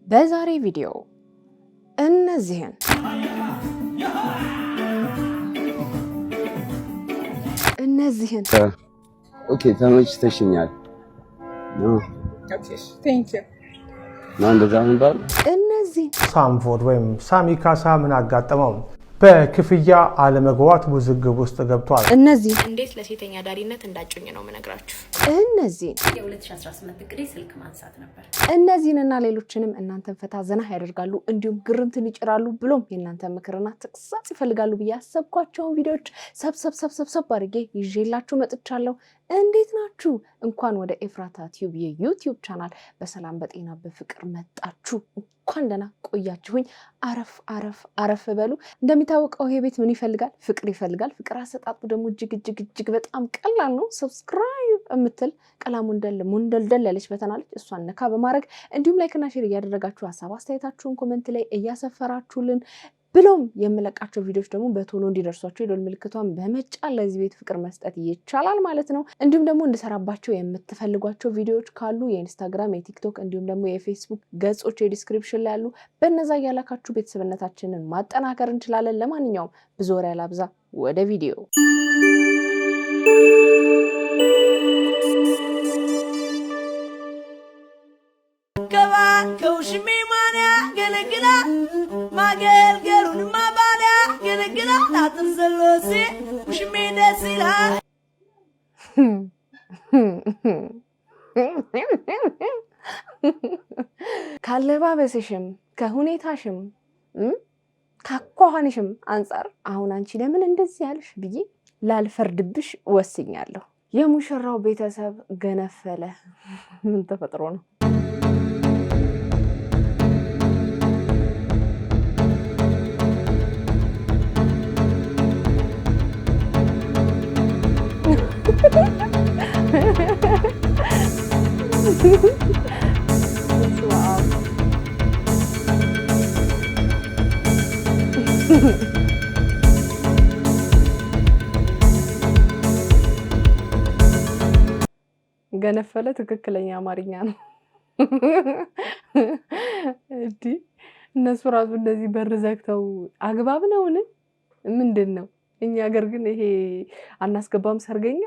በዛሬ ቪዲዮ እነዚህን ኦኬ ተመችተሽኛል። ኦኬ ቴንክ ዩ ማን እንደዛ ነበር? እነዚህ ሳምፎድ ወይም ሳሚ ካሳ ምን አጋጠመው? በክፍያ አለመግባት ውዝግብ ውስጥ ገብቷል። እነዚህ እንዴት ለሴተኛ ዳሪነት እንዳጭኝ ነው መነግራችሁ። እነዚህ የ2018 እቅዴ ስልክ ማንሳት ነበር። እነዚህንና ሌሎችንም እናንተን ፈታ ዘና ያደርጋሉ እንዲሁም ግርምትን ይጭራሉ ብሎም የእናንተ ምክርና ተግሳጽ ይፈልጋሉ ብዬ ያሰብኳቸውን ቪዲዮዎች ሰብሰብ አድርጌ ይዤላችሁ መጥቻለሁ። እንዴት ናችሁ? እንኳን ወደ ኤፍራታ ቲዩብ የዩቲዩብ ቻናል በሰላም በጤና በፍቅር መጣችሁ። እንኳን ደህና ቆያችሁኝ። አረፍ በሉ። እንደሚታወቀው ይሄ ቤት ምን ይፈልጋል? ፍቅር ይፈልጋል። ፍቅር አሰጣጡ ደግሞ እጅግ በጣም ቀላል ነው። ሰብስክራይብ የምትል ቀላሙ ሙንደልደል ያለች በተናለች እሷን ነካ በማድረግ እንዲሁም ላይክና ሼር እያደረጋችሁ ሀሳብ አስተያየታችሁን ኮሜንት ላይ እያሰፈራችሁልን ብሎም የምለቃቸው ቪዲዮዎች ደግሞ በቶሎ እንዲደርሷችሁ የደወል ምልክቷን በመጫን ለዚህ ቤት ፍቅር መስጠት ይቻላል ማለት ነው። እንዲሁም ደግሞ እንድሰራባቸው የምትፈልጓቸው ቪዲዮዎች ካሉ የኢንስታግራም፣ የቲክቶክ እንዲሁም ደግሞ የፌስቡክ ገጾች የዲስክሪፕሽን ላይ ያሉ በእነዛ እያላካችሁ ቤተሰብነታችንን ማጠናከር እንችላለን። ለማንኛውም ብዙ ወሬ ያላብዛ፣ ወደ ቪዲዮ ከውሽሜ ማንያ ገለግላ ማገልገሉን ማባላ ገለግላ አጥንዘሎሲ ውሽሜ ደስ ይላል። ካለባበስሽም ከሁኔታሽም ካኳኋንሽም አንጻር አሁን አንቺ ለምን እንደዚህ ያልሽ ብዬ ላልፈርድብሽ ወስኛለሁ። የሙሽራው ቤተሰብ ገነፈለ። ምን ተፈጥሮ ነው? ገነፈለ ትክክለኛ አማርኛ ነው። እዲ እነሱ ራሱ እንደዚህ በር ዘግተው አግባብ ነውን? ምንድነው? እኛ ሀገር ግን ይሄ አናስገባም ሰርገኛ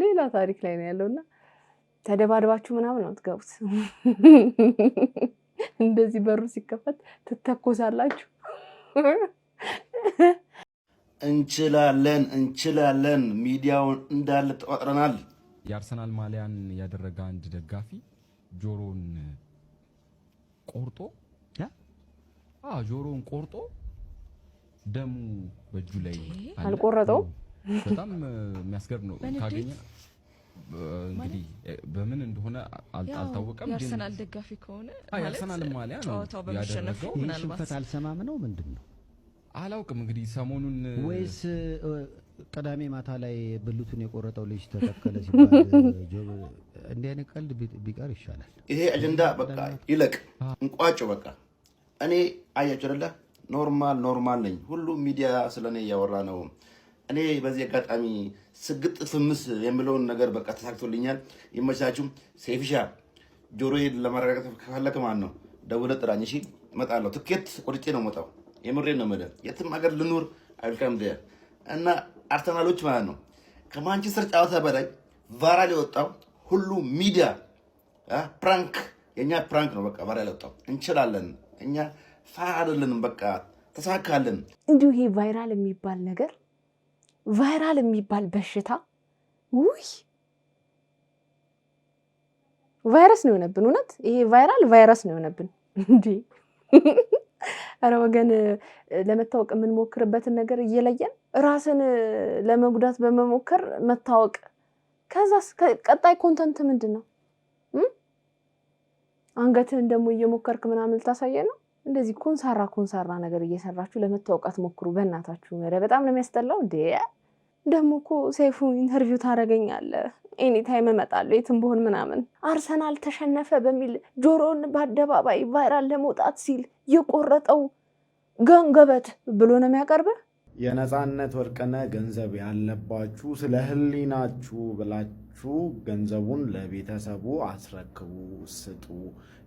ሌላ ታሪክ ላይ ነው ያለውና ተደባድባችሁ ምናምን ነው ትገቡት። እንደዚህ በሩ ሲከፈት ትተኮሳላችሁ። እንችላለን ሚዲያውን እንዳለ ተቆጥረናል። የአርሰናል ማሊያን ያደረገ አንድ ደጋፊ ጆሮን ቆርጦ ደሙ በእጁ ላይ አልቆረጠው። በጣም የሚያስገርም ነው። ካገኘ እንግዲህ በምን እንደሆነ አልታወቀም። ግን የአርሰናል ደጋፊ ከሆነ የአርሰናል ማሊያ ነው ያደረገው። ሽንፈት አልሰማም ነው ምንድነው አላውቅም። እንግዲህ ሰሞኑን ወይስ ቀዳሜ ማታ ላይ ብልቱን የቆረጠው ልጅ ተተከለ ሲባል እንደ አይነት ቀልድ ቢቀር ይሻላል። ይሄ አጀንዳ በቃ ይለቅ እንቋጭው። በቃ እኔ አያችሁ አይደለ ኖርማል ነኝ። ሁሉ ሚዲያ ስለኔ ያወራ ነው። እኔ በዚህ አጋጣሚ ስግጥ ፍምስ የሚለውን ነገር በቃ ተሳክቶልኛል። ይመቻችሁ። ሴፊሻ ጆሮዬን ለማረጋጋት ከፈለክ ማን ነው ደውለህ ጥራኝ። እሺ እመጣለሁ። ትኬት ቆርጬ ነው የምወጣው። የምሬን ነው የምልህ። የትም ሀገር ልኑር አይልከም ደ እና አርሰናሎች ማለት ነው ከማንቸስተር ጨዋታ በላይ ቫይራል የወጣው ሁሉ ሚዲያ ፕራንክ የኛ ፕራንክ ነው። በቃ ቫይራል የወጣው እንችላለን እኛ ፋራደልንም በቃ ተሳካለን። እንዲሁ ይሄ ቫይራል የሚባል ነገር ቫይራል የሚባል በሽታ ውይ ቫይረስ ነው የሆነብን። እውነት ይሄ ቫይረስ ነው የሆነብን እንዴ! አረ ወገን ለመታወቅ የምንሞክርበትን ነገር እየለየን ራስን ለመጉዳት በመሞከር መታወቅ። ከዛስ ቀጣይ ኮንተንት ምንድነው? አንገትህን ደግሞ እየሞከርክ ምናምን ልታሳየን ነው? እንደዚህ ኮንሳራ ነገር እየሰራችሁ ለመታወቃት ሞክሩ በእናታችሁ። ወረ በጣም ነው የሚያስጠላው እንዴ! ደግሞ እኮ ሰይፉ ኢንተርቪው ታረጋኛለህ ኤኒ ታይም እመጣለሁ የትም ብሆን ምናምን። አርሰናል ተሸነፈ በሚል ጆሮን በአደባባይ ቫይራል ለመውጣት ሲል የቆረጠው ገንገበት ብሎ ነው የሚያቀርበ። የነፃነት ወርቅነህ ገንዘብ ያለባችሁ ስለ ህሊናችሁ ብላችሁ ገንዘቡን ለቤተሰቡ አስረክቡ ስጡ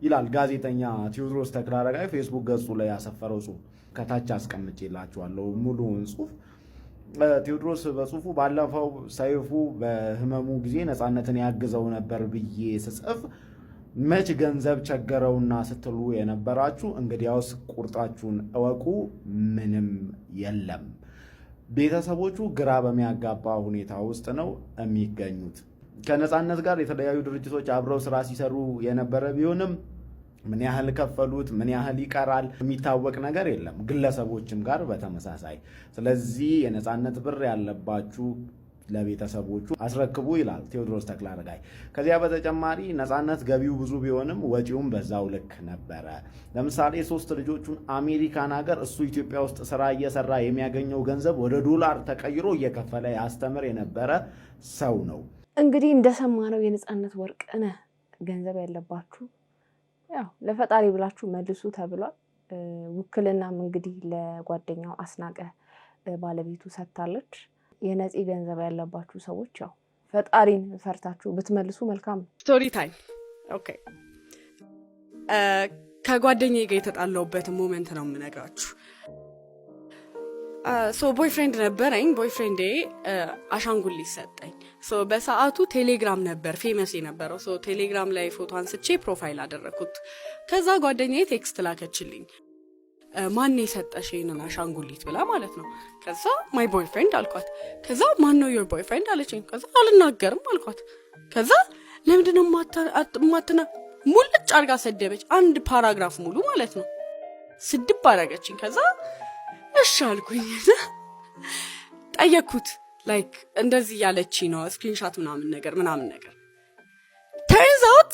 ይላል ጋዜጠኛ ቴዎድሮስ ተክለአረጋይ ፌስቡክ ገጹ ላይ ያሰፈረው ጽሁፍ። ከታች አስቀምጬላችኋለሁ ሙሉውን ጽሁፍ። ቴዎድሮስ በጽሁፉ ባለፈው ሰይፉ በህመሙ ጊዜ ነፃነትን ያግዘው ነበር ብዬ ስጽፍ መች ገንዘብ ቸገረውና ስትሉ የነበራችሁ እንግዲያውስ ቁርጣችሁን እወቁ፣ ምንም የለም። ቤተሰቦቹ ግራ በሚያጋባ ሁኔታ ውስጥ ነው የሚገኙት። ከነፃነት ጋር የተለያዩ ድርጅቶች አብረው ስራ ሲሰሩ የነበረ ቢሆንም ምን ያህል ከፈሉት ምን ያህል ይቀራል የሚታወቅ ነገር የለም። ግለሰቦችም ጋር በተመሳሳይ። ስለዚህ የነፃነት ብር ያለባችሁ ለቤተሰቦቹ አስረክቡ ይላል ቴዎድሮስ ተክለአረጋይ። ከዚያ በተጨማሪ ነፃነት ገቢው ብዙ ቢሆንም ወጪውም በዛው ልክ ነበረ። ለምሳሌ 3 ልጆቹን አሜሪካን ሀገር እሱ ኢትዮጵያ ውስጥ ስራ እየሰራ የሚያገኘው ገንዘብ ወደ ዶላር ተቀይሮ እየከፈለ ያስተምር የነበረ ሰው ነው። እንግዲህ እንደሰማነው የነፃነት ወርቅነህ ገንዘብ ያለባችሁ ያው ለፈጣሪ ብላችሁ መልሱ ተብሏል። ውክልናም እንግዲህ ለጓደኛው አስናቀ ባለቤቱ ሰጥታለች። የነፂ ገንዘብ ያለባችሁ ሰዎች ያው ፈጣሪን ፈርታችሁ ብትመልሱ መልካም ነው። ስቶሪ ታይም። ኦኬ ከጓደኛዬ ጋር የተጣላሁበት ሞመንት ነው የምነግራችሁ። ቦይፍሬንድ ነበረኝ። ቦይፍሬንዴ አሻንጉሊት ሰጠኝ። በሰዓቱ ቴሌግራም ነበር ፌመስ የነበረው። ቴሌግራም ላይ ፎቶ አንስቼ ፕሮፋይል አደረኩት። ከዛ ጓደኛዬ ቴክስት ላከችልኝ። ማን የሰጠሽ ይሄንን አሻንጉሊት ብላ ማለት ነው። ከዛ ማይ ቦይፍሬንድ አልኳት። ከዛ ማን ነው ዮር ቦይፍሬንድ አለችኝ። ከዛ አልናገርም አልኳት። ከዛ ለምንድነው ማተና ሙልጭ አርጋ ሰደበች። አንድ ፓራግራፍ ሙሉ ማለት ነው ስድብ አረገችኝ። ከዛ እሺ አልኩኝ። ጠየኩት ላይክ እንደዚህ ያለች ነው ስክሪንሾት ምናምን ነገር turns out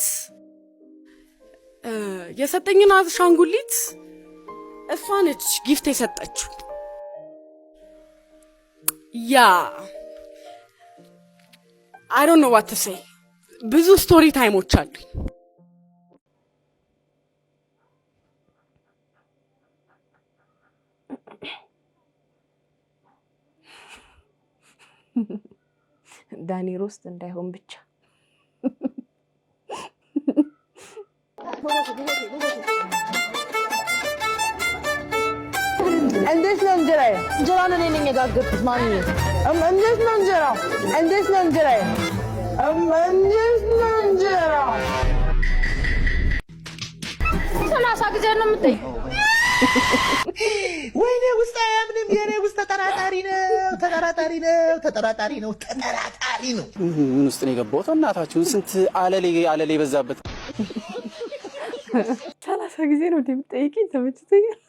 የሰጠኝና አሻንጉሊት እሷ ነች ጊፍት የሰጠችው። I don't know what to say. ብዙ ስቶሪ ታይሞች አሉ። ዳኒ ሮስት እንዳይሆን ብቻ። እንዴት ነው እንጀራዬ? እንጀራውን እኔ ነኝ የጋገርኩት ማሚ። እንዴት ነው እንጀራው? እንዴት ነው እንጀራዬ? እንዴት ነው እንጀራው? 30 ጊዜ ነው የምጠይቀው። ወይኔ ውስጥ አያምንም። የኔ ውስጥ ተጠራጣሪ ነው። ምን ውስጥ ነው የገባሁት? እናታችሁን ስንት አለሌ በዛበት 30 ጊዜ ነው እንደምትጠይቂኝ ተመችቶኛል።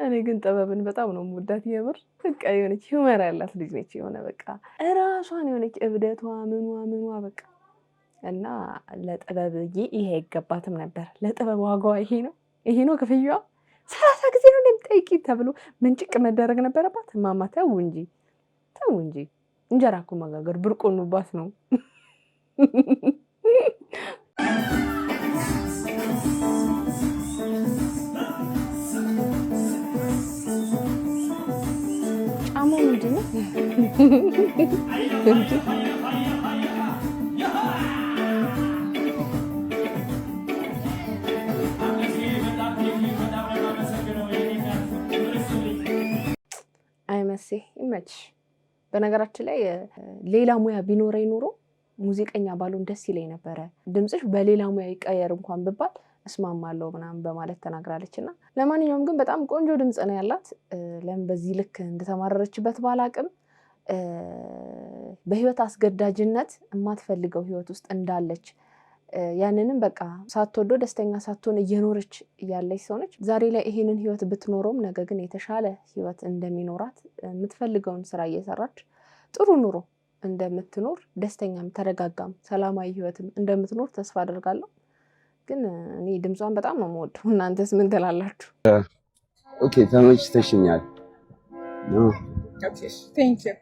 እኔ ግን ጥበብን በጣም ነው የምወዳት። የምር በቃ የሆነች ሂውመር ያላት ልጅ ነች። የሆነ በቃ እራሷን የሆነች እብደቷ ምኗ በቃ እና ለጥበብ ይሄ አይገባትም ነበር። ለጥበብ ዋጋዋ ይሄ ነው ክፍያዋ። 30 ጊዜ ነው እንደምትጠይቂኝ ተብሎ ምንጭቅ መደረግ ነበረባት። ማማ ተው እንጂ እንጀራ እኮ መጋገር ብርቆኑባት ነው። ጫማው ምንድን ነው? አይመሴ ይመች። በነገራችን ላይ ሌላ ሙያ ቢኖረኝ ኑሮ ሙዚቀኛ ባሉን ደስ ይለኝ ነበረ። ድምጽሽ በሌላ ሙያ ይቀየር እንኳን ብባል እስማማለሁ ምናምን በማለት ተናግራለችና ለማንኛውም ግን በጣም ቆንጆ ድምጽ ነው ያላት። ለምን በዚህ ልክ እንደተማረረችበት ባላቅም በህይወት አስገዳጅነት የማትፈልገው ህይወት ውስጥ እንዳለች ያንንም በቃ ሳትወዶ ደስተኛ ሳትሆን እየኖረች ያለች ሰው ነች። ዛሬ ላይ ይሄንን ህይወት ብትኖረውም ነገ ግን የተሻለ ህይወት እንደሚኖራት የምትፈልገውን ስራ እየሰራች ጥሩ ኑሮ እንደምትኖር ደስተኛም ተረጋጋም ሰላማዊ ህይወትም እንደምትኖር ተስፋ አደርጋለሁ። ግን እኔ ድምጿን በጣም ነው የምወደው። እናንተስ ምን ትላላችሁ? ኦኬ ተመችተሽኛል። ኦኬ ቴንክ ዩ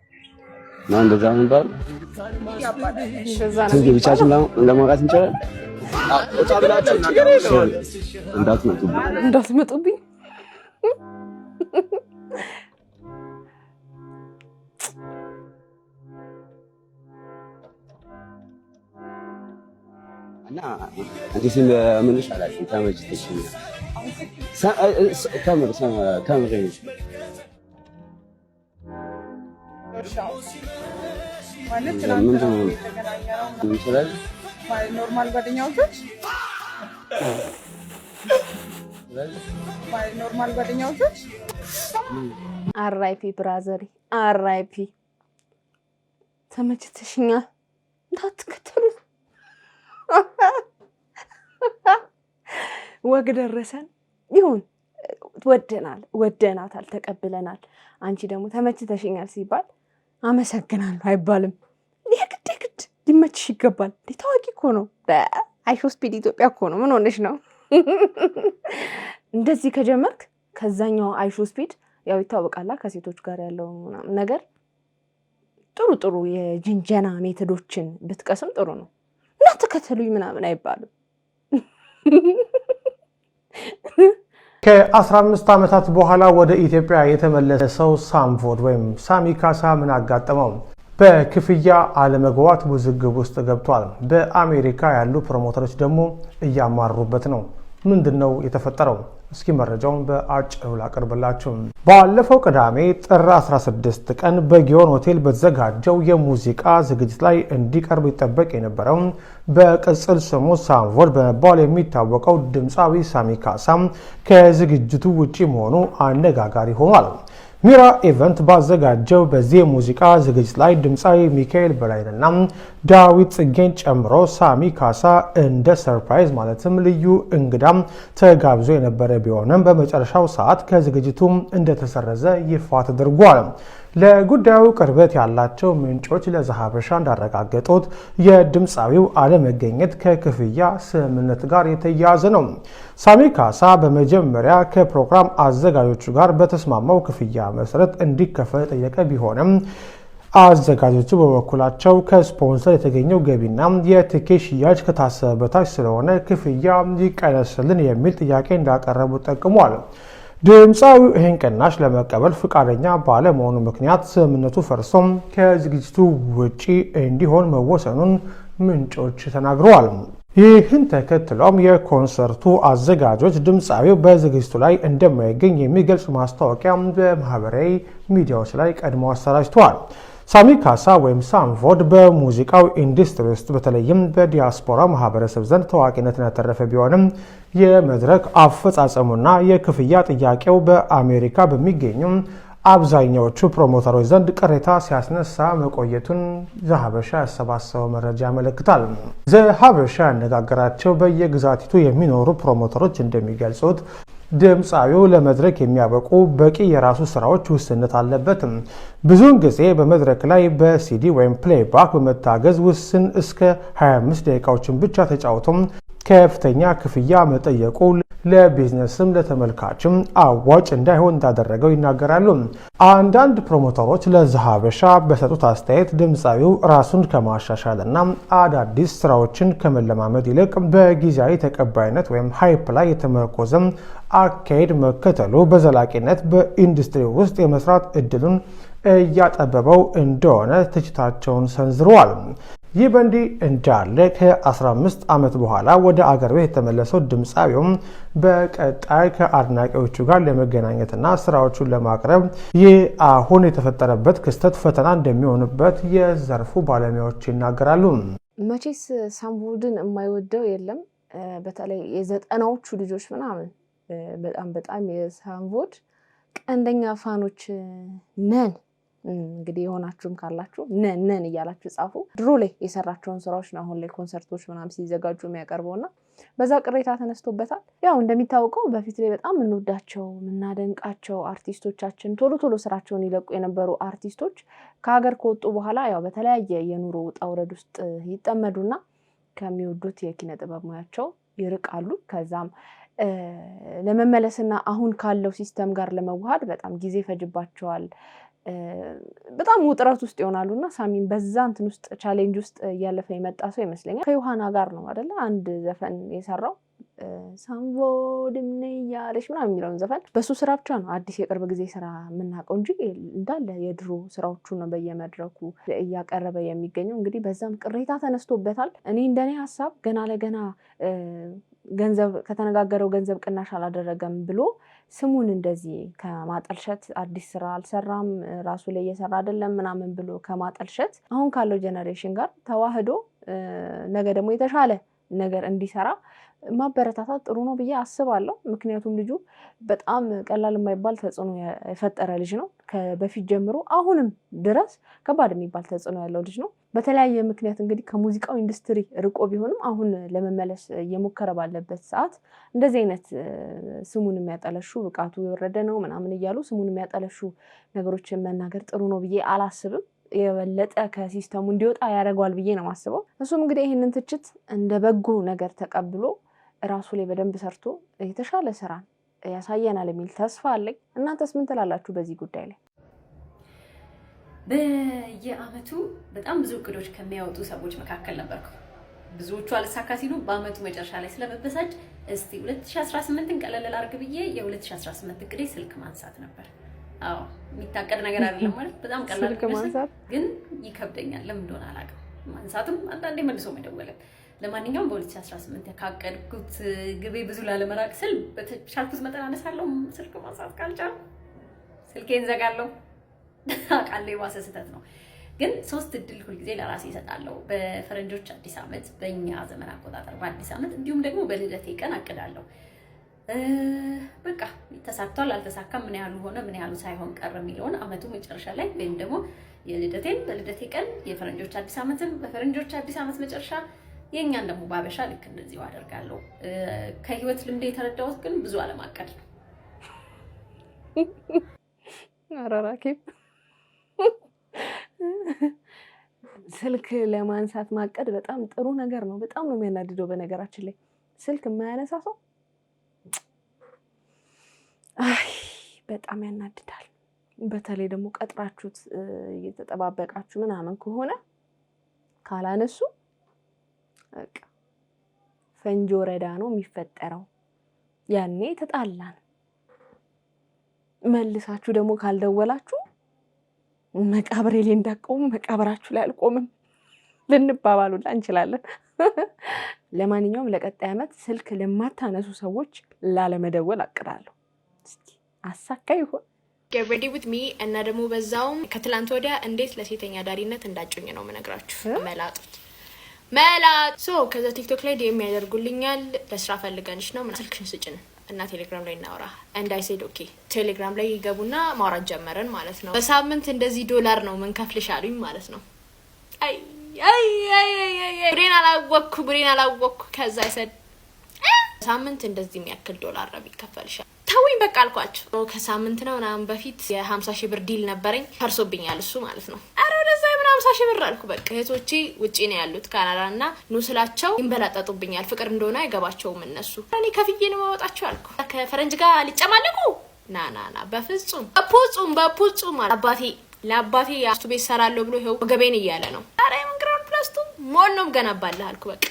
ነው እንደዛ ነበር። ስለዚህ ብቻችን ለማውራት እንችላለን። ወጣ ብላችሁ እንዳትመጡብኝ እና እንዴት እንደምልሽ አላውቅም። ተመችተሽኛል። ከምር ማለት ኖርማል ጓደኛዎች አራይፒ ብራዘሪ አራይፒ ተመችተሽኛል እንዳትከተሉ ወግ ደረሰን ይሁን ወደናታል ተቀብለናል አንቺ ደግሞ ተመችተሽኛል ሲባል አመሰግናለሁ አይባልም የግድ ሊመችሽ ይገባል ታዋቂ እኮ ነው አይሾ ስፒድ ኢትዮጵያ እኮ ነው ምን ሆነሽ ነው እንደዚህ ከጀመርክ ከዛኛው አይሾ ስፒድ ያው ይታወቃላ ከሴቶች ጋር ያለው ነገር ጥሩ የጅንጀና ሜቶዶችን ብትቀስም ጥሩ ነው እና ተከተሉኝ ምናምን አይባልም ከ15 ዓመታት በኋላ ወደ ኢትዮጵያ የተመለሰው ሳምቮድ ወይም ሳሚ ካሳ ምን አጋጠመው? በክፍያ አለመግባት ውዝግብ ውስጥ ገብቷል። በአሜሪካ ያሉ ፕሮሞተሮች ደግሞ እያማሩበት ነው። ምንድነው የተፈጠረው? እስኪ መረጃውን በአጭሩ ላቀርብላችሁ። ባለፈው ቅዳሜ ጥር 16 ቀን በጊዮን ሆቴል በተዘጋጀው የሙዚቃ ዝግጅት ላይ እንዲቀርብ ይጠበቅ የነበረው በቅጽል ስሙ ሳምቮድ በመባል የሚታወቀው ድምፃዊ ሳሚ ካሳ ከዝግጅቱ ውጪ መሆኑ አነጋጋሪ ሆኗል። ሚራ ኢቨንት ባዘጋጀው በዚህ የሙዚቃ ዝግጅት ላይ ድምፃዊ ሚካኤል በላይንና ዳዊት ጽጌን ጨምሮ ሳሚ ካሳ እንደ ሰርፕራይዝ ማለትም ልዩ እንግዳም ተጋብዞ የነበረ ቢሆንም በመጨረሻው ሰዓት ከዝግጅቱ እንደተሰረዘ ይፋ ተደርጓል። ለጉዳዩ ቅርበት ያላቸው ምንጮች ለዛሀበሻ እንዳረጋገጡት የድምፃዊው አለመገኘት ከክፍያ ስምምነት ጋር የተያያዘ ነው። ሳሚ ካሳ በመጀመሪያ ከፕሮግራም አዘጋጆቹ ጋር በተስማማው ክፍያ መሰረት እንዲከፈል ጠየቀ ቢሆንም አዘጋጆቹ በበኩላቸው ከስፖንሰር የተገኘው ገቢና የትኬት ሽያጭ ከታሰበ በታች ስለሆነ ክፍያ ይቀነስልን የሚል ጥያቄ እንዳቀረቡ ጠቅሟል። ድምፃዊው ይህን ቅናሽ ለመቀበል ፈቃደኛ ባለመሆኑ ምክንያት ስምምነቱ ፈርሶም ከዝግጅቱ ውጪ እንዲሆን መወሰኑን ምንጮች ተናግረዋል። ይህን ተከትሎም የኮንሰርቱ አዘጋጆች ድምፃዊው በዝግጅቱ ላይ እንደማይገኝ የሚገልጽ ማስታወቂያ በማህበራዊ ሚዲያዎች ላይ ቀድሞ አሰራጭተዋል። ሳሚ ካሳ ወይም ሳምቮድ በሙዚቃው ኢንዱስትሪ ውስጥ በተለይም በዲያስፖራ ማህበረሰብ ዘንድ ታዋቂነትን ያተረፈ ቢሆንም የመድረክ አፈጻጸሙና የክፍያ ጥያቄው በአሜሪካ በሚገኙ አብዛኛዎቹ ፕሮሞተሮች ዘንድ ቅሬታ ሲያስነሳ መቆየቱን ዘሀበሻ ያሰባሰበው መረጃ ያመለክታል። ዘሀበሻ ያነጋገራቸው በየግዛቲቱ የሚኖሩ ፕሮሞተሮች እንደሚገልጹት ድምፃዊው ለመድረክ የሚያበቁ በቂ የራሱ ስራዎች ውስንነት አለበት። ብዙውን ጊዜ በመድረክ ላይ በሲዲ ወይም ፕሌይባክ በመታገዝ ውስን እስከ 25 ደቂቃዎችን ብቻ ተጫውቶም ከፍተኛ ክፍያ መጠየቁ ለቢዝነስም ለተመልካችም አዋጭ እንዳይሆን እንዳደረገው ይናገራሉ። አንዳንድ ፕሮሞተሮች ለዘሀበሻ በሰጡት አስተያየት ድምፃዊው ራሱን ከማሻሻልና አዳዲስ ስራዎችን ከመለማመድ ይልቅ በጊዜያዊ ተቀባይነት ወይም ሃይፕ ላይ የተመረኮዘ አካሄድ መከተሉ በዘላቂነት በኢንዱስትሪ ውስጥ የመስራት እድሉን እያጠበበው እንደሆነ ትችታቸውን ሰንዝረዋል። ይህ በእንዲህ እንዳለ ከ15 ዓመት በኋላ ወደ አገር ቤት የተመለሰው ድምፃዊውም በቀጣይ ከአድናቂዎቹ ጋር ለመገናኘትና ስራዎቹን ለማቅረብ ይህ አሁን የተፈጠረበት ክስተት ፈተና እንደሚሆንበት የዘርፉ ባለሙያዎች ይናገራሉ። መቼስ ሳምቮድን የማይወደው የለም። በተለይ የዘጠናዎቹ ልጆች ምናምን በጣም የሳምቮድ ቀንደኛ ፋኖች ነን። እንግዲህ የሆናችሁም ካላችሁ ነን እያላችሁ ጻፉ። ድሮ ላይ የሰራቸውን ስራዎች ነው አሁን ላይ ኮንሰርቶች ምናምን ሲዘጋጁ የሚያቀርበውና በዛ ቅሬታ ተነስቶበታል። ያው እንደሚታወቀው በፊት ላይ በጣም እንወዳቸው የምናደንቃቸው አርቲስቶቻችን ቶሎ ስራቸውን ይለቁ የነበሩ አርቲስቶች ከሀገር ከወጡ በኋላ ያው በተለያየ የኑሮ ውጣ ውረድ ውስጥ ይጠመዱና ከሚወዱት የኪነ ጥበብ ሙያቸው ይርቃሉ። ከዛም ለመመለስና አሁን ካለው ሲስተም ጋር ለመዋሃድ በጣም ጊዜ ፈጅባቸዋል። በጣም ውጥረት ውስጥ ይሆናሉና ሳሚን በዛ እንትን ውስጥ ቻሌንጅ ውስጥ እያለፈ የመጣ ሰው ይመስለኛል። ከዮሐና ጋር ነው አይደለ አንድ ዘፈን የሰራው ሳምቦድም ነያለሽ ምናምን የሚለውን ዘፈን በሱ ስራ ብቻ ነው አዲስ የቅርብ ጊዜ ስራ የምናውቀው እንጂ እንዳለ የድሮ ስራዎቹ ነው በየመድረኩ እያቀረበ የሚገኘው። እንግዲህ በዛም ቅሬታ ተነስቶበታል። እኔ እንደኔ ሐሳብ ገና ለገና ገንዘብ ከተነጋገረው ገንዘብ ቅናሽ አላደረገም ብሎ ስሙን እንደዚህ ከማጠልሸት አዲስ ስራ አልሰራም ራሱ ላይ እየሰራ አይደለም ምናምን ብሎ ከማጠልሸት አሁን ካለው ጄነሬሽን ጋር ተዋህዶ ነገ ደግሞ የተሻለ ነገር እንዲሰራ ማበረታታት ጥሩ ነው ብዬ አስባለሁ። ምክንያቱም ልጁ በጣም ቀላል የማይባል ተጽዕኖ የፈጠረ ልጅ ነው። ከበፊት ጀምሮ አሁንም ድረስ ከባድ የሚባል ተጽዕኖ ያለው ልጅ ነው። በተለያየ ምክንያት እንግዲህ ከሙዚቃው ኢንዱስትሪ ርቆ ቢሆንም አሁን ለመመለስ እየሞከረ ባለበት ሰዓት እንደዚህ አይነት ስሙን የሚያጠለሹ ብቃቱ የወረደ ነው ምናምን እያሉ ስሙን የሚያጠለሹ ነገሮችን መናገር ጥሩ ነው ብዬ አላስብም። የበለጠ ከሲስተሙ እንዲወጣ ያደርገዋል ብዬ ነው የማስበው። እሱም እንግዲህ ይህንን ትችት እንደ በጎ ነገር ተቀብሎ ራሱ ላይ በደንብ ሰርቶ የተሻለ ስራን ያሳየናል የሚል ተስፋ አለኝ። እናንተስ ምን ትላላችሁ በዚህ ጉዳይ ላይ? በየአመቱ በጣም ብዙ እቅዶች ከሚያወጡ ሰዎች መካከል ነበርኩ። ብዙዎቹ አልሳካ ሲሉ በአመቱ መጨረሻ ላይ ስለመበሳጭ እስቲ 2018ን ቀለል ላድርግ ብዬ የ2018 እቅዴ ስልክ ማንሳት ነበር። አዎ የሚታቀድ ነገር አይደለም ማለት በጣም ቀላል ነው፣ ግን ይከብደኛል። ለምን እንደሆነ አላውቅም። ማንሳትም አንዳንዴ መልሶ መደወልም። ለማንኛውም በ2018 ያካቀድኩት ግቤ ብዙ ላለመራቅ ስል በተቻልኩት መጠን አነሳለሁ። ስልክ ማንሳት ካልቻልኩ ስልኬን ዘጋለሁ። አውቃለሁ የባሰ ስህተት ነው፣ ግን 3 እድል ሁልጊዜ ለራሴ እሰጣለሁ። በፈረንጆች አዲስ ዓመት፣ በእኛ ዘመን አቆጣጠር በአዲስ ዓመት እንዲሁም ደግሞ በልደቴ ቀን አቅዳለሁ። በቃ ተሳክቷል አልተሳካም፣ ምን ያህሉ ሆነ ምን ያህሉ ሳይሆን ቀረ የሚለውን አመቱ መጨረሻ ላይ ወይም ደግሞ የልደቴን በልደቴ ቀን የፈረንጆች አዲስ ዓመትን በፈረንጆች አዲስ ዓመት መጨረሻ የኛን ደግሞ ባበሻ ልክ እንደዚህ አደርጋለሁ። ከህይወት ልምዴ የተረዳሁት ግን ብዙ አለማቀድ ነው። አራራኬ ስልክ ለማንሳት ማቀድ በጣም ጥሩ ነገር ነው። በጣም ነው የሚያናድደው። በነገራችን ላይ ስልክ የማያነሳ ሰው በጣም ያናድዳል። በተለይ ደግሞ ቀጥራችሁት እየተጠባበቃችሁ ምናምን ከሆነ ካላነሱ በቃ ፈንጆ ወረዳ ነው የሚፈጠረው። ያኔ ተጣላን። መልሳችሁ ደግሞ ካልደወላችሁ መቃብሬ ላይ እንዳቆም መቃብራችሁ ላይ አልቆምም ልንባባሉላ እንችላለን። ለማንኛውም ለቀጣይ ዓመት ስልክ ለማታነሱ ሰዎች ላለመደወል አቅዳለሁ። እስኪ አሳካ ይሆን? get ready with me እና ደግሞ በዛውም ከትላንት ወዲያ እንዴት ለሴተኛ ዳሪነት እንዳጭኝ ነው የምነግራችሁ። መላጥ ከዛ ቲክቶክ ላይ ዲኤም ያደርጉልኛል። ለስራ ፈልገንሽ ነው ስልክሽን ስጭን እና ቴሌግራም ላይ እናወራ and I said okay። ቴሌግራም ላይ ይገቡና ማውራት ጀመረን ማለት ነው። በሳምንት እንደዚህ $1 ነው ምን ከፍልሽ አሉኝ ማለት ነው። አይ ጉሬን አላወቅኩ። ከዛ I said ሳምንት እንደዚህ የሚያክል $1 ነው የሚከፈልሻል። ተውኝ በቃ አልኳቸው። ከሳምንት ነው ምናምን በፊት የ50,000 ብር ዲል ነበረኝ ፈርሶብኛል እሱ ማለት ነው። አረ ወደዛ ምን 50,000 ብር አልኩ። በቃ እህቶቼ ውጪ ነው ያሉት ካናዳ እና ኑ ስላቸው ይንበላጣጡብኛል። ፍቅር እንደሆነ አይገባቸውም እነሱ። እኔ ከፍዬ ነው ማወጣቸው አልኩ። ከፈረንጅ ጋር ሊጨማለቁ ና በፍጹም ለአባቴ ያስቱ ቤት ሰራለሁ ብሎ ይሄው ገበኔ እያለ ነው። አረ መንግራን ፕላስቱ ሞል ነው ገናባለህ አልኩ። በቃ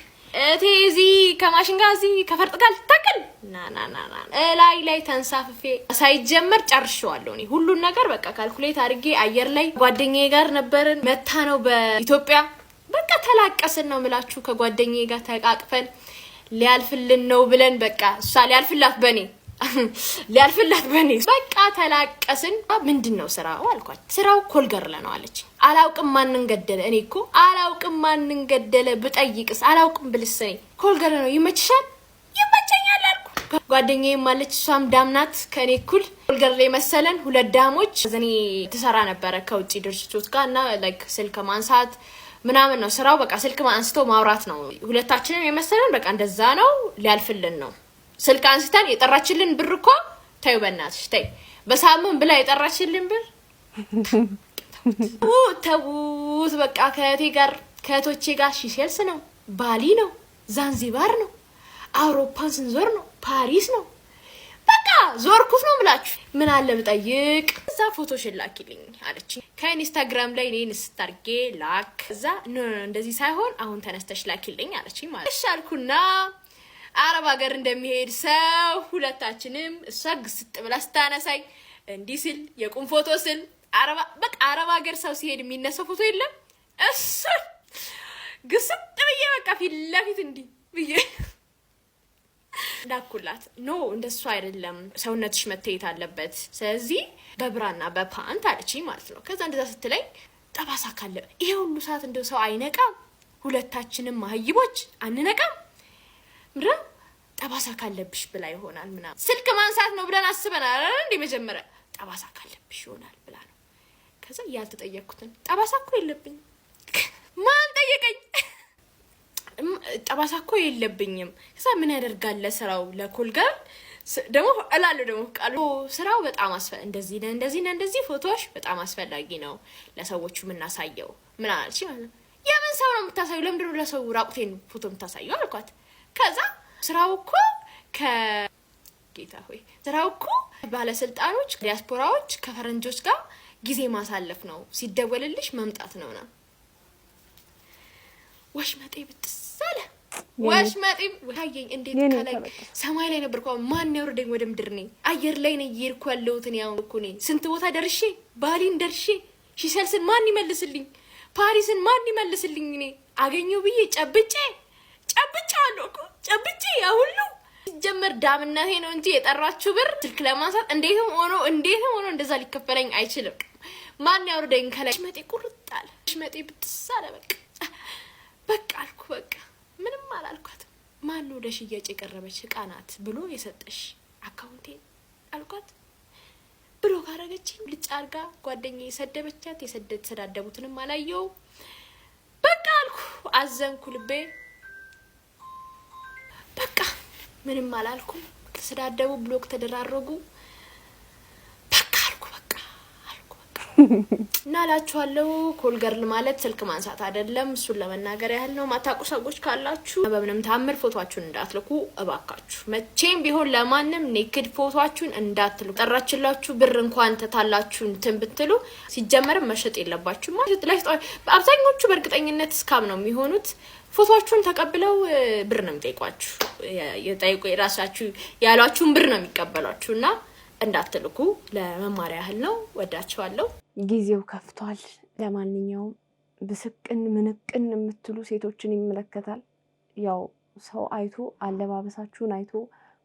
እቴዚ ከማሽን ጋር እዚህ ከፈርጥ ጋር ልታቀል ና ላይ ተንሳፍፌ ሳይጀመር ጨርሼዋለሁ። እኔ ሁሉን ነገር በቃ ካልኩሌት አድርጌ አየር ላይ ጓደኛዬ ጋር ነበርን። መታ ነው በኢትዮጵያ በቃ ተላቀስን ነው ምላችሁ። ከጓደኛዬ ጋር ተቃቅፈን ሊያልፍልን ነው ብለን በቃ እሷ ሊያልፍላት በኔ በቃ ተላቀስን። ምንድነው ስራው አልኳት። ስራው ኮልገር ነው አለች። አላውቅም ማንን ገደለ። እኔ እኮ አላውቅም ማንን ገደለ ብጠይቅስ አላውቅም ብልስ እኔ ኮልገር ነው ይመችሻል? ይመቸኛል አልኩ። ጓደኛዬ ማለች እሷም ዳምናት ከኔ እኩል ኮልገር ላይ መሰለን 2 ዳሞች። እኔ ተሰራ ነበር ከውጪ ድርጅቶች ጋር እና ላይክ ስልክ ማንሳት ምናምን ነው ስራው። በቃ ስልክ አንስቶ ማውራት ነው ሁለታችንም የመሰለን። በቃ እንደዛ ነው ሊያልፍልን ነው። ስልክ አንስተን የጠራችልን ብር እኮ ታዩ በእናትሽ ታይ በሳምንት ብላ የጠራችልን ብር ተውት በቃ። ከእህቶቼ ጋር ሺሴልስ ነው፣ ባሊ ነው፣ ዛንዚባር ነው፣ አውሮፓን ስንዞር ነው፣ ፓሪስ ነው። በቃ ዞርኩት ነው ብላችሁ ምን አለ ብጠይቅ። እዛ ፎቶሽን ላኪልኝ አለች። ከኢንስታግራም ላይ እኔን ስታርጌ ላክ። እዛ እንደዚህ ሳይሆን አሁን ተነስተሽ ላኪልኝ አለች ማለት እሺ አልኩና አረብ ሀገር እንደሚሄድ ሰው ሁለታችንም እሷ ግስጥ ብላ ስታነሳይ እንዲህ ስል የቁም ፎቶ ስል በቃ አረብ ሀገር ሰው ሲሄድ የሚነሳው ፎቶ የለም እሱ ግስጥ ብዬ በቃ ፊት ለፊት እንዲህ ብዬ ዳኩላት ኖ እንደሱ አይደለም ሰውነትሽ መታየት አለበት ስለዚህ በብራና በፓንት አለችኝ ማለት ነው ከዛ እንደዛ ስትለኝ ጠባሳ ካለ ይሄ ሁሉ ሰዓት እንደው ሰው አይነቃም ሁለታችንም ማህይቦች አንነቃም ምራ ጠባሳ ካለብሽ ብላ ይሆናል ምናምን ስልክ ማንሳት ነው ብለን አስበናል እንዴ መጀመሪያ ጠባሳ ካለብሽ ይሆናል ብላ ነው ከዛ ያልተጠየቅኩትን ጠባሳ እኮ የለብኝ ማን ጠየቀኝ ጠባሳ እኮ የለብኝም ከዛ ምን ያደርጋል ለስራው ለኮልጋር ደሞ እላለሁ ደሞ ቃሉ ስራው በጣም እንደዚህ ፎቶዎች በጣም አስፈላጊ ነው ለሰዎቹ ምናሳየው ምን አልሽ ማለት የምን ሰው ነው የምታሳዩ ለምንድን ነው ለሰው ራቁቴን ፎቶ የምታሳዩ አልኳት ከዛ ስራው እኮ ከጌታ ሆይ ስራው እኮ ባለስልጣኖች ዲያስፖራዎች ከፈረንጆች ጋር ጊዜ ማሳለፍ ነው ሲደወልልሽ መምጣት ነውና ወሽመጤ ብትሳለ ወሽመጤ ታየኝ እንዴት ከላይ ሰማይ ላይ ነበርኩ ማን ያወርደኝ ወደ ምድር ነኝ አየር ላይ ነኝ ይርኩ ያለውትን ያው እኮ ነኝ ስንት ቦታ ደርሼ ባሊን ደርሼ ሺሰልስን ማን ይመልስልኝ ፓሪስን ማን ይመልስልኝ እኔ አገኘው ብዬ ጨብጫለሁ እኮ ጨብጬ ያ ሁሉ ጀመር ዳምናቴ ነው እንጂ የጠራችሁ ብር ስልክ ለማንሳት እንዴትም ሆኖ እንደዛ ሊከፈለኝ አይችልም ማን ያወርደኝ ከላይ ሽመጤ ቁርጣል ሽመጤ ብትሳለ በቃ አልኩ በቃ ምንም አላልኳት ማን ነው ለሽያጭ የቀረበች ቃናት ብሎ የሰጠሽ አካውንቴን አልኳት ብሎ ካረገችኝ ልጭ አርጋ ጓደኛዬ ሰደበቻት ተሰዳደቡትንም አላየው በቃ አልኩ አዘንኩ ልቤ በቃ ምንም አላልኩም ተሰዳደቡ ብሎክ ተደራረጉ በቃ አልኩ ናላችኋለሁ ኮልገርል ማለት ስልክ ማንሳት አይደለም እሱን ለመናገር ያህል ነው ማታቁ ሰዎች ካላችሁ በምንም ታምር ፎቶአችሁን እንዳትልኩ እባካችሁ መቼም ቢሆን ለማንም ኔክድ ፎቶአችሁን እንዳትልኩ ጠራችላችሁ ብር እንኳን ተታላችሁ እንትን ብትሉ ሲጀመር መሸጥ የለባችሁ ማለት ላይ አብዛኞቹ በእርግጠኝነት ስካም ነው የሚሆኑት ፎቶአችሁን ተቀብለው ብር ነው የሚጠይቋችሁ የጠይቁ የራሳችሁ ያሏችሁን ብር ነው የሚቀበሏችሁና እንዳትልኩ ለመማሪያ ያህል ነው ወዳችኋለሁ ጊዜው ከፍቷል ለማንኛውም ብስቅን ምንቅን የምትሉ ሴቶችን ይመለከታል ያው ሰው አይቶ አለባበሳችሁን አይቶ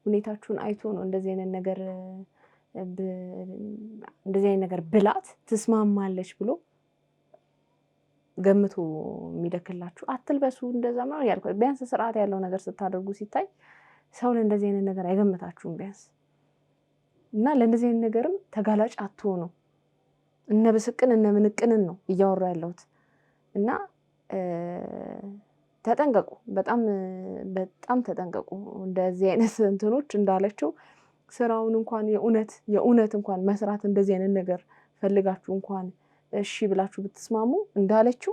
ሁኔታችሁን አይቶ ነው እንደዚህ አይነት ነገር ብላት ትስማማለች ብሎ ገምቶ የሚደክላችሁ አትልበሱ እንደዛ ነው ያልኩት ቢያንስ ስርዓት ያለው ነገር ስታደርጉ ሲታይ ሰው ለእንደዚህ አይነት ነገር አይገምታችሁም ቢያንስ እና ለእንደዚህ አይነት ነገርም ተጋላጭ አትሆኑ እነ ብስቅን እነ ምንቅንን ነው እያወራ ያለሁት እና ተጠንቀቁ በጣም ተጠንቀቁ እንደዚህ አይነት እንትኖች እንዳለችው ስራውን እንኳን የኡነት እንኳን መስራት እንደዚህ አይነት ነገር ፈልጋችሁ እንኳን እሺ ብላችሁ ብትስማሙ እንዳለችው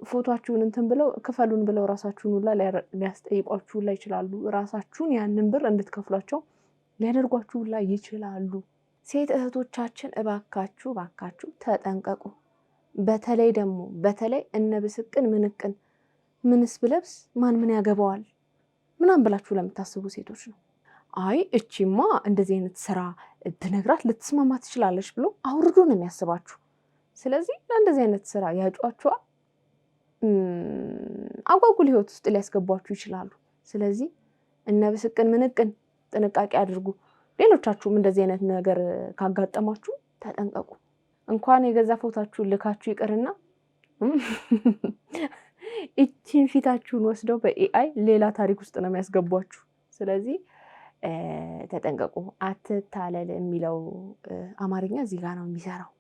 ፎቶአችሁን እንትን ብለው ክፈሉን ብለው ራሳችሁን ሁላ ሊያስጠይቋችሁ ላይ ይችላሉ ራሳችሁን ያንን ብር እንድትከፍሏቸው ሊያደርጓችሁ ላይ ይችላሉ ሴት እህቶቻችን እባካችሁ ተጠንቀቁ በተለይ እነ ብስቅን ምንቅን ምንስ ብለብስ ማን ምን ያገባዋል ምናም ብላችሁ ለምታስቡ ሴቶች ነው አይ እቺማ እንደዚህ አይነት ስራ ብነግራት ልትስማማ ትችላለች ብሎ አውርዶ ነው የሚያስባችሁ ስለዚህ ለእንደዚህ አይነት ስራ ያጫጫዋ አጓጉል ህይወት ውስጥ ሊያስገቧችሁ ይችላሉ ስለዚህ እነ ብስቅን ምንቅን ጥንቃቄ አድርጉ ሌሎቻችሁም እንደዚህ አይነት ነገር ካጋጠማችሁ ተጠንቀቁ እንኳን የገዛ ፎቶአችሁን ልካችሁ ይቀርና እቺን ፊታችሁን ወስደው በኤአይ ሌላ ታሪክ ውስጥ ነው የሚያስገቧችሁ ስለዚህ ተጠንቀቁ አትታለል የሚለው አማርኛ እዚህ ጋር ነው የሚሰራው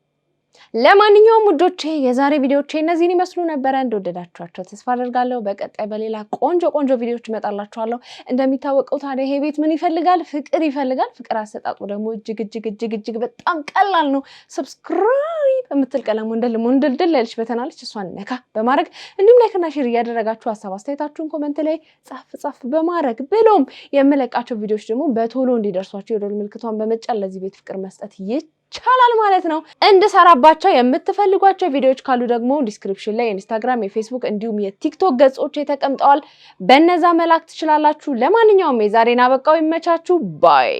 ለማንኛውም ውዶቼ የዛሬ ቪዲዮቼ እነዚህን ይመስሉ ነበር እንደወደዳችኋቸው ተስፋ አደርጋለሁ በቀጣይ በሌላ ቆንጆ ቪዲዮዎች እመጣላችኋለሁ እንደሚታወቀው ታዲያ ይሄ ቤት ምን ይፈልጋል ፍቅር ይፈልጋል ፍቅር አሰጣጡ ደግሞ እጅግ በጣም ቀላል ነው ሰብስክራይብ የምትል ቀለም ወንደልደል ያለች በተናለች እሷን ነካ በማድረግ እንዲሁም ላይክና ሼር እያደረጋችሁ ሐሳብ አስተያየታችሁን ኮሜንት ላይ ጻፍ በማድረግ ብሎም የምለቃቸው ቪዲዮዎች ደግሞ በቶሎ እንዲደርሷችሁ የደወል ምልክቷን በመጫን ለዚህ ቤት ፍቅር መስጠት ይቻላል ማለት ነው። እንድሰራባቸው የምትፈልጓቸው ቪዲዮዎች ካሉ ደግሞ ዲስክሪፕሽን ላይ የኢንስታግራም፣ የፌስቡክ እንዲሁም የቲክቶክ ገጾች ተቀምጠዋል። በእነዛ መላክ ትችላላችሁ። ለማንኛውም የዛሬን አበቃው። ይመቻችሁ። ባይ